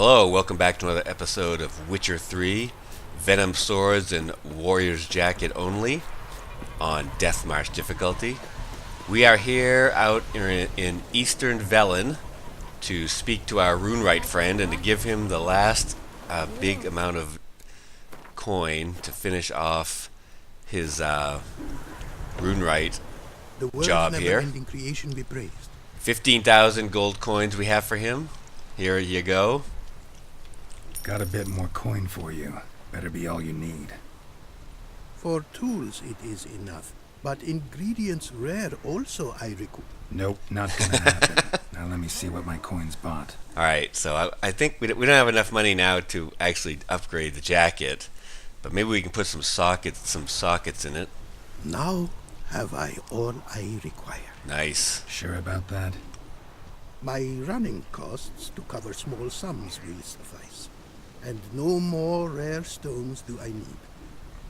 Hello, welcome back to another episode of Witcher 3, Venom Swords and Warrior's Jacket only, on Deathmarch difficulty. We are here out in Eastern Velen to speak to our runewright friend and to give him the last big amount of coin to finish off his runewright The world's job here. never-ending creation be praised. 15,000 gold coins we have for him. Here you go. Got a bit more coin for you. Better be all you need. For tools it is enough, but ingredients rare also I require. Nope, not gonna happen. Now let me see what my coins bought. Alright, so I think we don't have enough money now to actually upgrade the jacket, but maybe we can put some sockets in it. Now have I all I require. Nice. Sure about that? My running costs to cover small sums will suffice, and no more rare stones do I need.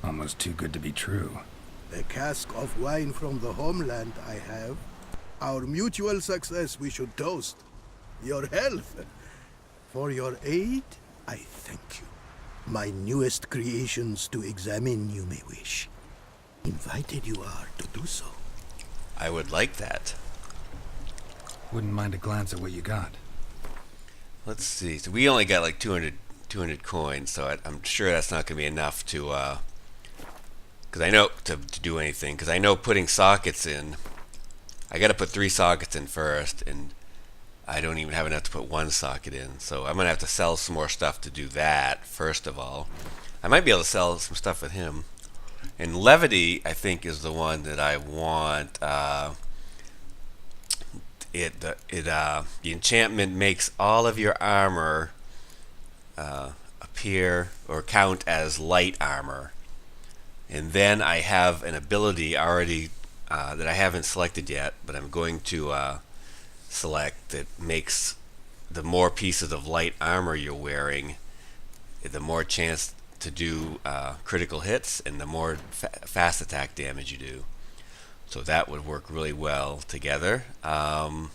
Almost too good to be true. The cask of wine from the homeland I have. Our mutual success we should toast. Your health. For your aid, I thank you. My newest creations to examine you may wish. Invited you are to do so. I would like that. Wouldn't mind a glance at what you got. Let's see. So we only got like 200 coins, so I'm sure that's not going to be enough to, because I know, to do anything. Because I know putting sockets in, I got to put 3 sockets in first, and I don't even have enough to put 1 socket in. So I'm going to have to sell some more stuff to do that, first of all. I might be able to sell some stuff with him. And levity, I think, is the one that I want. The enchantment makes all of your armor appear or count as light armor. And then I have an ability already that I haven't selected yet, but I'm going to select, that makes the more pieces of light armor you're wearing, the more chance to do critical hits and the more fast attack damage you do. So that would work really well together. I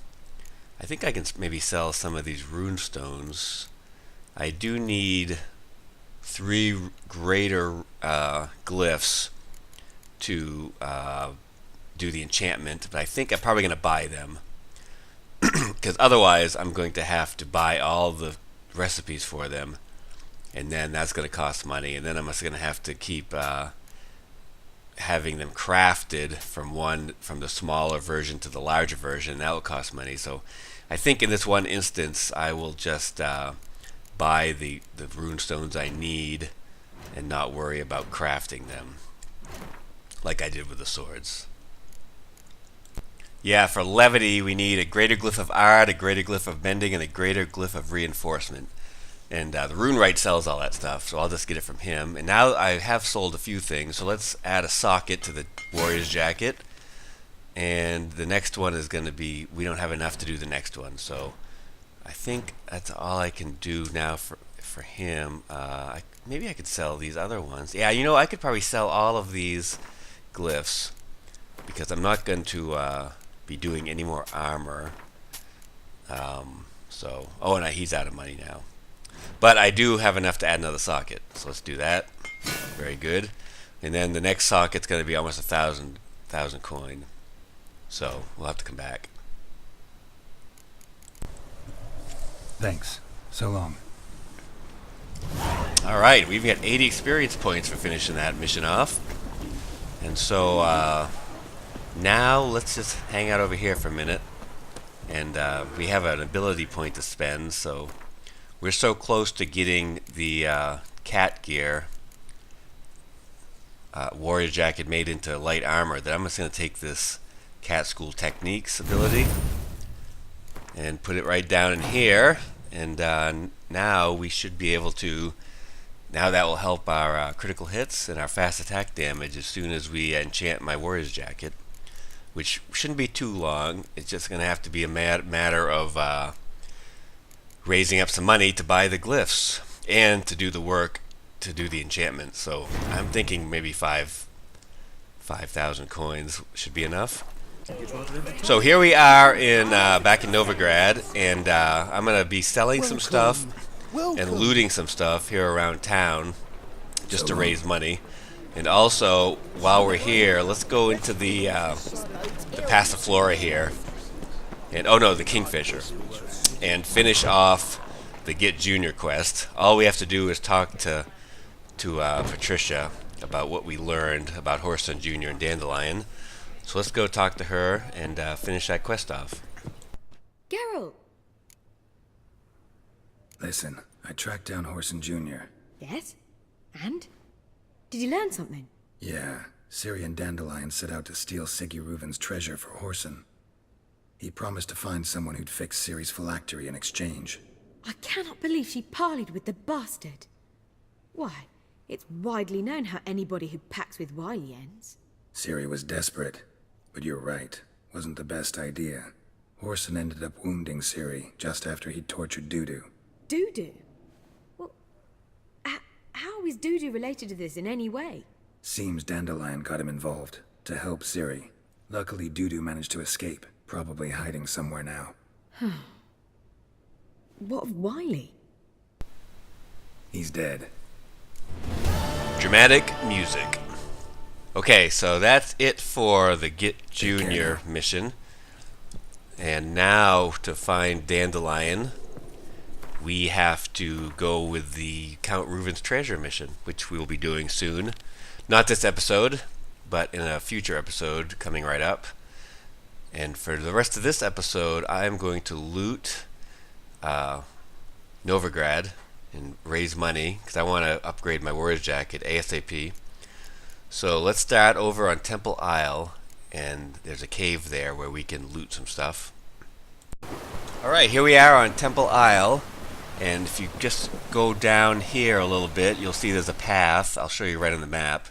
think I can maybe sell some of these rune stones. I do need 3 greater glyphs to do the enchantment, but I think I'm probably going to buy them. Because otherwise I'm going to have to buy all the recipes for them, and then that's going to cost money, and then I'm just going to have to keep having them crafted from the smaller version to the larger version. That will cost money. So I think in this one instance I will just buy the rune stones I need and not worry about crafting them like I did with the swords. Yeah, for levity we need a greater glyph of art, a greater glyph of bending, and a greater glyph of reinforcement. And the runewright sells all that stuff, so I'll just get it from him. And now I have sold a few things, so let's add a socket to the warrior's jacket. And the next one is going to be, we don't have enough to do the next one, so I think that's all I can do now for him. Maybe I could sell these other ones. Yeah, you know, I could probably sell all of these glyphs, because I'm not going to be doing any more armor. And he's out of money now. But I do have enough to add another socket, so let's do that. Very good. And then the next socket's going to be almost 1,000 coin. So we'll have to come back. Thanks. So long. Alright, we've got 80 experience points for finishing that mission off. And so now let's just hang out over here for a minute. And we have an ability point to spend, so we're so close to getting the cat gear, warrior jacket made into light armor, that I'm just going to take this cat school techniques ability and put it right down in here. And now we should be able to, now that will help our critical hits and our fast attack damage as soon as we enchant my warrior's jacket, which shouldn't be too long. It's just going to have to be a matter of raising up some money to buy the glyphs and to do the work to do the enchantment. So I'm thinking maybe 5,000 coins should be enough. So here we are in back in Novigrad, and I'm gonna be selling some stuff and looting some stuff here around town just to raise money. And also, while we're here, let's go into the Passiflora here. And oh no, the Kingfisher. And finish off the Get Junior quest. All we have to do is talk to Patricia about what we learned about Whoreson Jr. and Dandelion. So let's go talk to her and finish that quest off. Geralt! Listen, I tracked down Whoreson Jr. Yes? And? Did you learn something? Yeah, Ciri and Dandelion set out to steal Siggy Reuven's treasure for Whoreson. He promised to find someone who'd fix Ciri's phylactery in exchange. I cannot believe she parleyed with the bastard. Why, it's widely known how anybody who packs with wily ends. Ciri was desperate, but you're right. Wasn't the best idea. Whoreson ended up wounding Ciri just after he'd tortured Dudu. Dudu? Well, how is Dudu related to this in any way? Seems Dandelion got him involved, to help Ciri. Luckily, Dudu managed to escape, probably hiding somewhere now. What of Wily? He's dead. Dramatic music. Okay, so that's it for the Get Junior mission. And now to find Dandelion, we have to go with the Count Reuven's treasure mission, which we will be doing soon. Not this episode, but in a future episode coming right up. And for the rest of this episode, I'm going to loot Novigrad and raise money because I want to upgrade my warrior's jacket ASAP. So let's start over on Temple Isle, and there's a cave there where we can loot some stuff. Alright, here we are on Temple Isle, and if you just go down here a little bit, you'll see there's a path. I'll show you right on the map.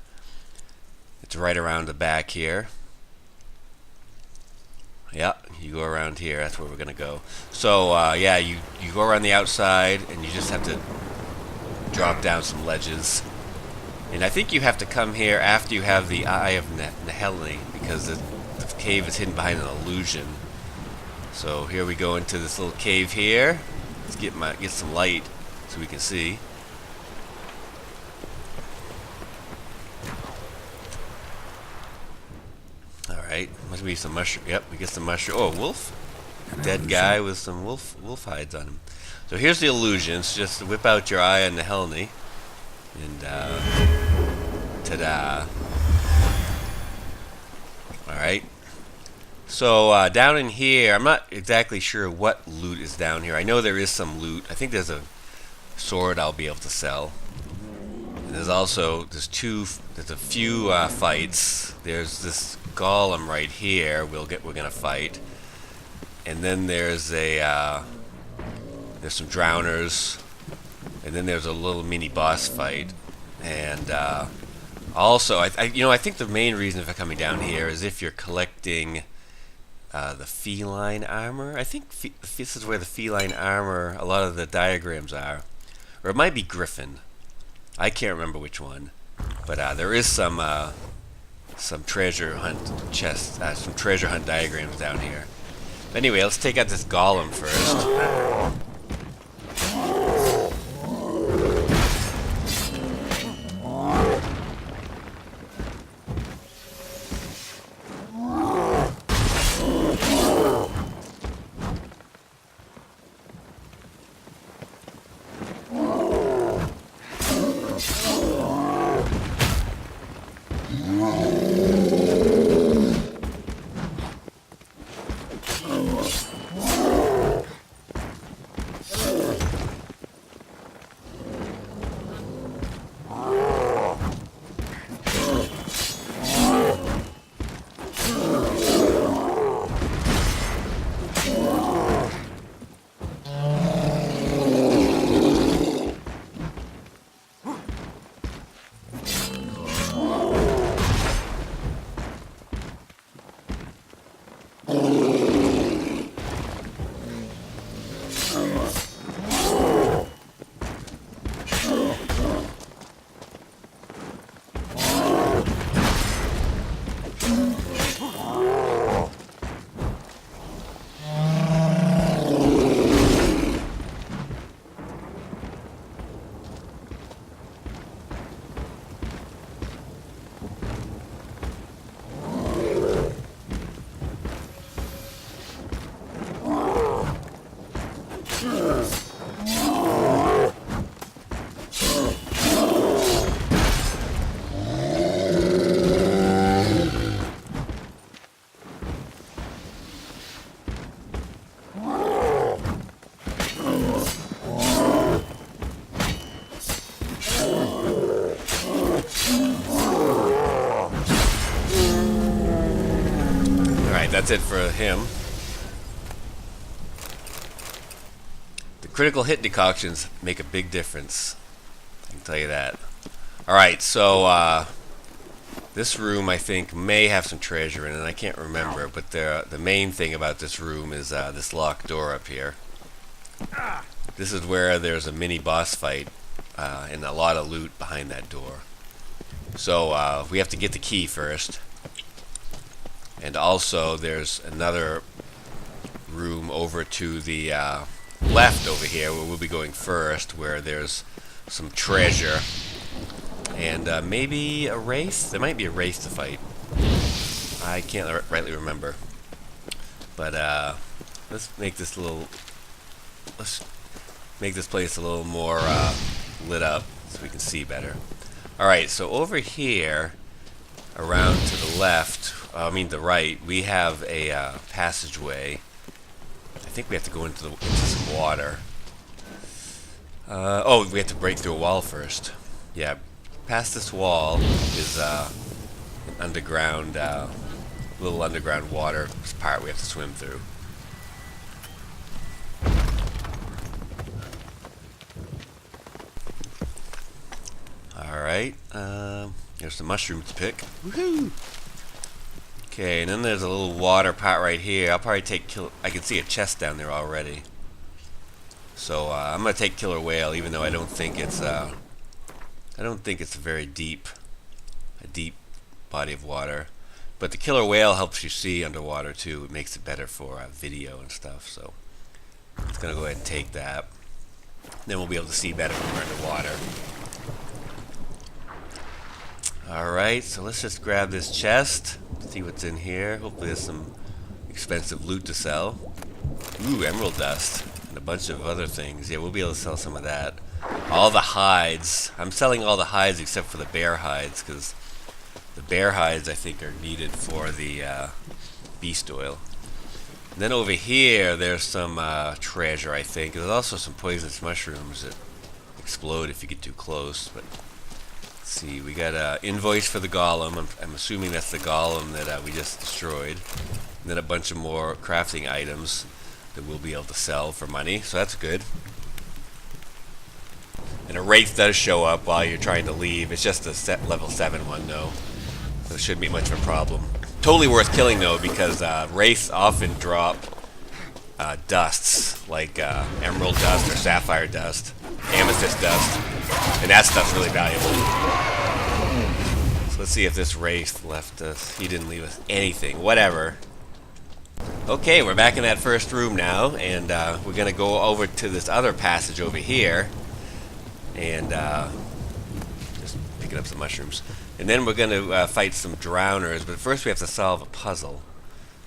It's right around the back here. Yeah, you go around here, that's where we're going to go. So, yeah, you go around the outside, and you just have to drop down some ledges. And I think you have to come here after you have the Eye of Nehelli, because the cave is hidden behind an illusion. So here we go into this little cave here. Let's get some light so we can see. Alright, must be some mushroom. Yep, we get some mushroom. Oh, wolf? Dead guy with some wolf hides on him. So here's the illusion. So just whip out your Eye of Nehelli. And, ta-da. Alright. So, down in here, I'm not exactly sure what loot is down here. I know there is some loot. I think there's a sword I'll be able to sell. And there's also, there's a few fights. There's this golem right here we're gonna fight. And then there's there's some drowners. And then there's a little mini boss fight, and also I think the main reason for coming down here is if you're collecting the feline armor. I think this is where the feline armor, a lot of the diagrams are, or it might be Griffin. I can't remember which one, but there is some treasure hunt chests, some treasure hunt diagrams down here. Anyway, let's take out this golem first. that's it for him. The critical hit decoctions make a big difference. I can tell you that. Alright, so this room I think may have some treasure in it. I can't remember, but the main thing about this room is this locked door up here. This is where there's a mini boss fight and a lot of loot behind that door. So we have to get the key first. And also there's another room over to the left over here where we'll be going first, where there's some treasure. And maybe a wraith? There might be a wraith to fight. I can't rightly remember. But let's make this place a little more lit up so we can see better. Alright, so over here, around to the left, the right, we have a passageway. I think we have to go into some water. Oh, we have to break through a wall first. Yeah, past this wall is an underground, little underground water part we have to swim through. Alright, there's some mushrooms to pick. Woohoo! Okay, and then there's a little water pot right here. I'll probably take I can see a chest down there already. So I'm gonna take killer whale, even though I don't think it's a very deep body of water. But the killer whale helps you see underwater too. It makes it better for video and stuff. So I'm just gonna go ahead and take that. Then we'll be able to see better when we're underwater. Alright, so let's just grab this chest, see what's in here. Hopefully there's some expensive loot to sell. Ooh, emerald dust, and a bunch of other things. Yeah, we'll be able to sell some of that. All the hides. I'm selling all the hides except for the bear hides, because the bear hides I think are needed for the beast oil. And then over here there's some treasure I think. There's also some poisonous mushrooms that explode if you get too close, but see, we got an invoice for the golem. I'm assuming that's the golem that we just destroyed. And then a bunch of more crafting items that we'll be able to sell for money, so that's good. And a wraith does show up while you're trying to leave. It's just a level 7 one though, so it shouldn't be much of a problem. Totally worth killing though, because wraiths often drop dusts, like emerald dust or sapphire dust, amethyst dust, and that stuff's really valuable. So let's see if this wraith left us. He didn't leave us anything. Whatever. Okay, we're back in that first room now, and we're going to go over to this other passage over here, and just picking up some mushrooms. And then we're going to fight some drowners, but first we have to solve a puzzle.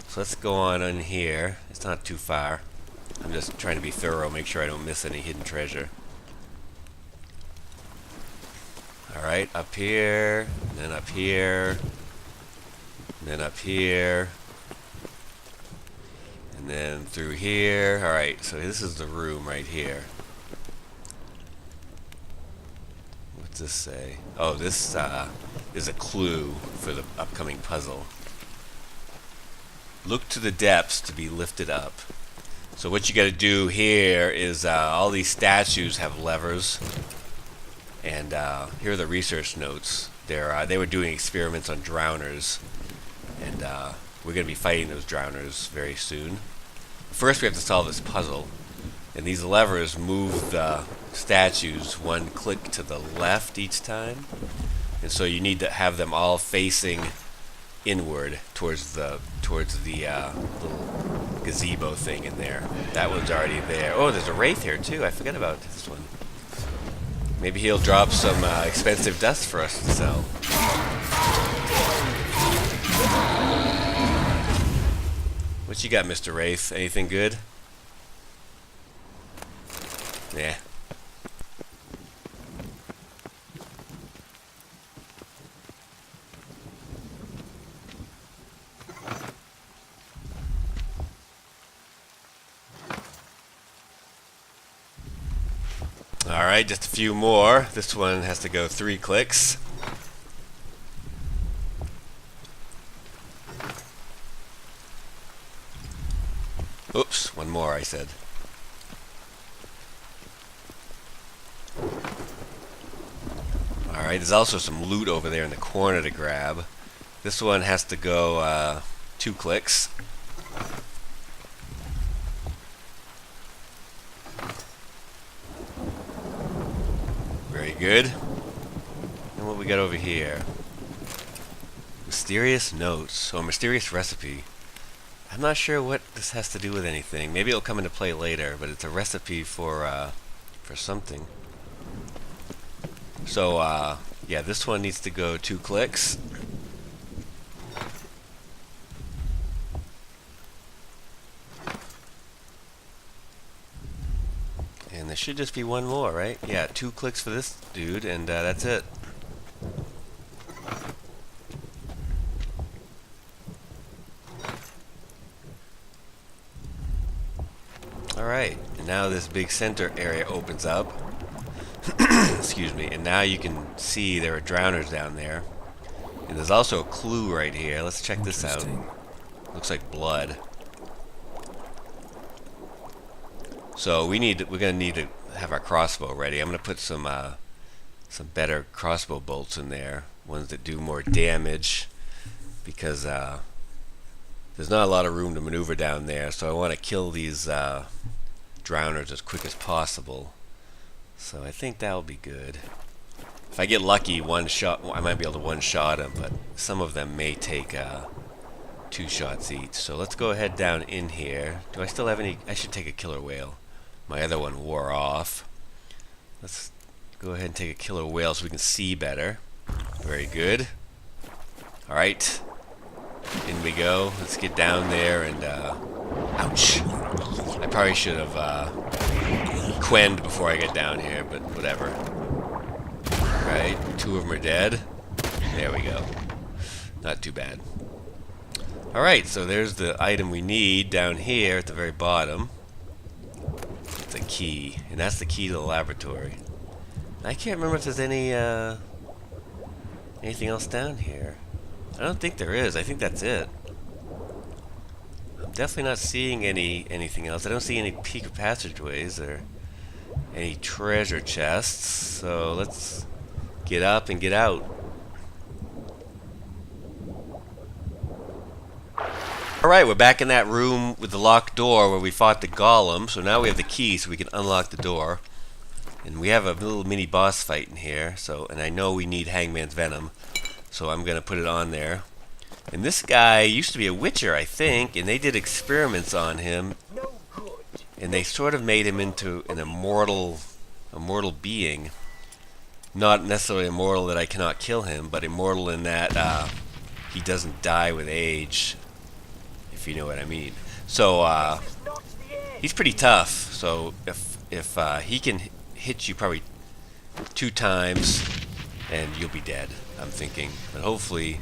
So let's go on in here. It's not too far. I'm just trying to be thorough, make sure I don't miss any hidden treasure. Alright, up here, and then up here, and then up here, and then through here. Alright, so this is the room right here. What's this say? Oh, this is a clue for the upcoming puzzle. Look to the depths to be lifted up. So what you got to do here is all these statues have levers. And here are the research notes. They were doing experiments on drowners, and we're going to be fighting those drowners very soon. First we have to solve this puzzle, and these levers move the statues one click to the left each time, and so you need to have them all facing inward towards the little gazebo thing in there. That one's already there. Oh, there's a wraith here too. I forgot about this one. Maybe he'll drop some expensive dust for us to sell. What you got, Mr. Wraith? Anything good? Yeah. Alright, just a few more. This one has to go 3 clicks. I said. Alright, there's also some loot over there in the corner to grab. This one has to go 2 clicks. Very good. And what we got over here? Mysterious notes, or mysterious recipe. I'm not sure what this has to do with anything. Maybe it'll come into play later, but it's a recipe for something. So, yeah, this one needs to go 2 clicks. And there should just be one more, right? Yeah, 2 clicks for this dude, and that's it. Alright, and now this big center area opens up. Excuse me, and now you can see there are drowners down there. And there's also a clue right here. Let's check this out. Looks like blood. So we're gonna need to have our crossbow ready. I'm gonna put some better crossbow bolts in there, ones that do more damage, because there's not a lot of room to maneuver down there. So I want to kill these drowners as quick as possible. So I think that'll be good. If I get lucky, one shot, I might be able to one-shot them, but some of them may take 2 shots each. So let's go ahead down in here. Do I still have any? I should take a killer whale. My other one wore off. Let's go ahead and take a killer whale so we can see better. Very good. Alright. In we go. Let's get down there and, ouch. I probably should have, quenned before I get down here, but whatever. Right, 2 of them are dead. There we go. Not too bad. Alright, so there's the item we need down here at the very bottom. It's a key, and that's the key to the laboratory. I can't remember if there's any, anything else down here. I don't think there is. I think that's it. I'm definitely not seeing anything else. I don't see any secret passageways or any treasure chests. So let's get up and get out. Alright, we're back in that room with the locked door where we fought the golem. So now we have the key so we can unlock the door. And we have a little mini boss fight in here. So, and I know we need Hangman's Venom. So I'm going to put it on there. And this guy used to be a witcher, I think, and they did experiments on him. And they sort of made him into an immortal being. Not necessarily immortal that I cannot kill him, but immortal in that he doesn't die with age, if you know what I mean. So he's pretty tough. So if he can hit you probably 2 times, and you'll be dead, I'm thinking. But hopefully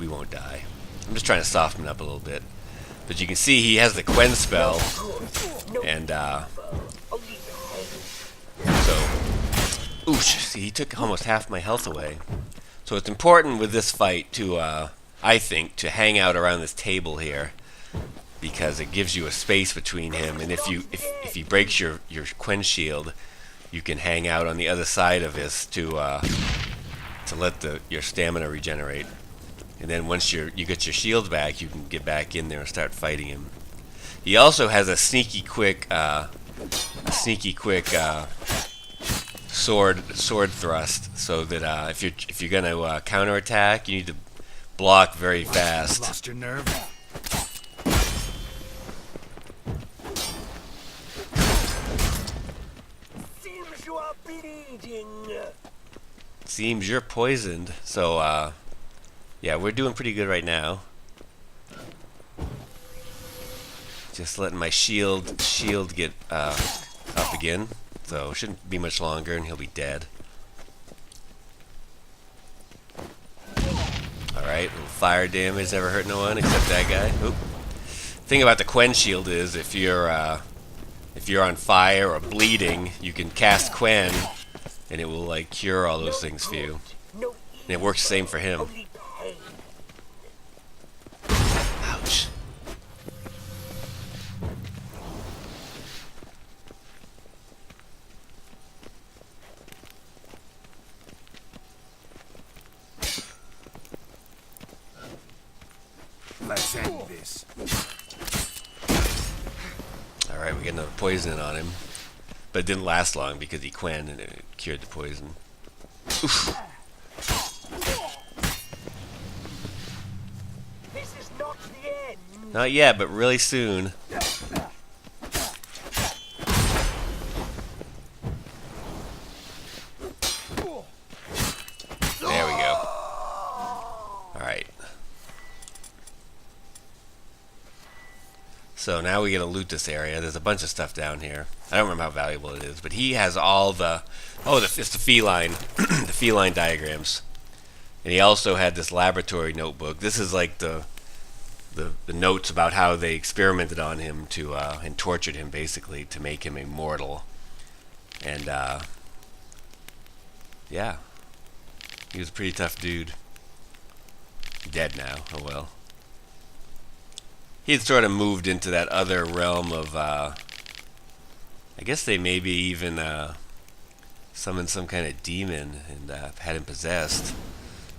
we won't die. I'm just trying to soften him up a little bit. But you can see he has the Quen spell, and so, oosh, see, he took almost half my health away. So it's important with this fight to, I think, to hang out around this table here, because it gives you a space between him, and if he breaks your Quen shield, you can hang out on the other side of this to let your stamina regenerate. And then once you get your shield back, you can get back in there and start fighting him. He also has a sneaky quick sword thrust, so that if you're gonna counterattack, you need to block very fast. Lost your nerve? Seems you are bleeding. Seems you're poisoned. So yeah, we're doing pretty good right now. Just letting my shield get up again. So it shouldn't be much longer, and he'll be dead. Alright, little fire damage never hurt no one except that guy. Oop. Thing about the Quen shield is if you're on fire or bleeding, you can cast Quen, and it will like cure all those things for you. And it works the same for him. Ouch. send this. Alright, we get another poison on him. But it didn't last long because he quenned and it cured the poison. Oof. This is not the end. Not yet, but really soon. There we go. Alright. So now we get to loot this area. There's a bunch of stuff down here. I don't remember how valuable it is, but he has all the... Oh, it's the feline. The feline diagrams. And he also had this laboratory notebook. This is like the notes about how they experimented on him to and tortured him, basically, to make him immortal. And, yeah. He was a pretty tough dude. Dead now. Oh, well. He had sort of moved into that other realm of, I guess they maybe even summoned some kind of demon and had him possessed.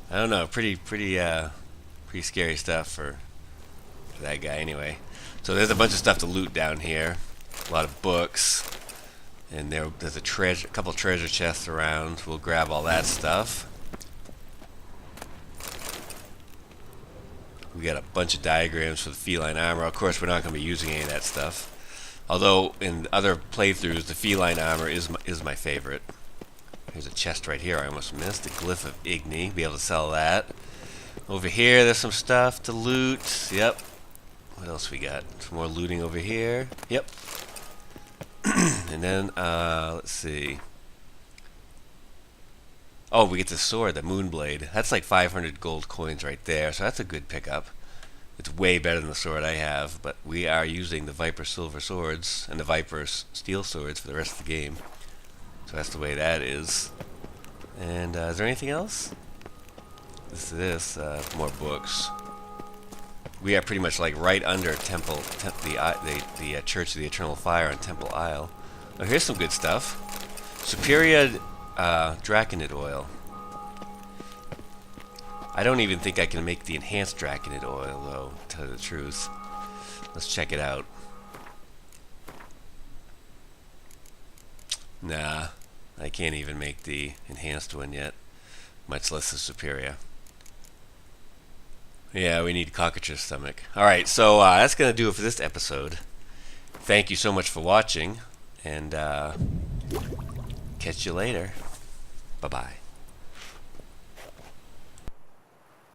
I don't know, pretty scary stuff for that guy anyway. So there's a bunch of stuff to loot down here. A lot of books. And there's a couple treasure chests around. We'll grab all that stuff. We got a bunch of diagrams for the feline armor. Of course, we're not going to be using any of that stuff. Although, in other playthroughs, the feline armor is my favorite. There's a chest right here I almost missed. A glyph of Igni. Be able to sell that. Over here, there's some stuff to loot. Yep. What else we got? Some more looting over here. Yep. And then, let's see. Oh, we get the sword, the Moonblade. That's like 500 gold coins right there, so that's a good pickup. It's way better than the sword I have, but we are using the Viper Silver Swords and the Viper Steel Swords for the rest of the game. So that's the way that is. And is there anything else? More books. We are pretty much like right under the Church of the Eternal Fire on Temple Isle. Oh, here's some good stuff. Superior Draconid oil. I don't even think I can make the enhanced Draconid oil, though, to tell you the truth. Let's check it out. Nah, I can't even make the enhanced one yet, much less the superior. Yeah, we need cockatrice stomach. Alright, so that's going to do it for this episode. Thank you so much for watching, and catch you later. Bye-bye.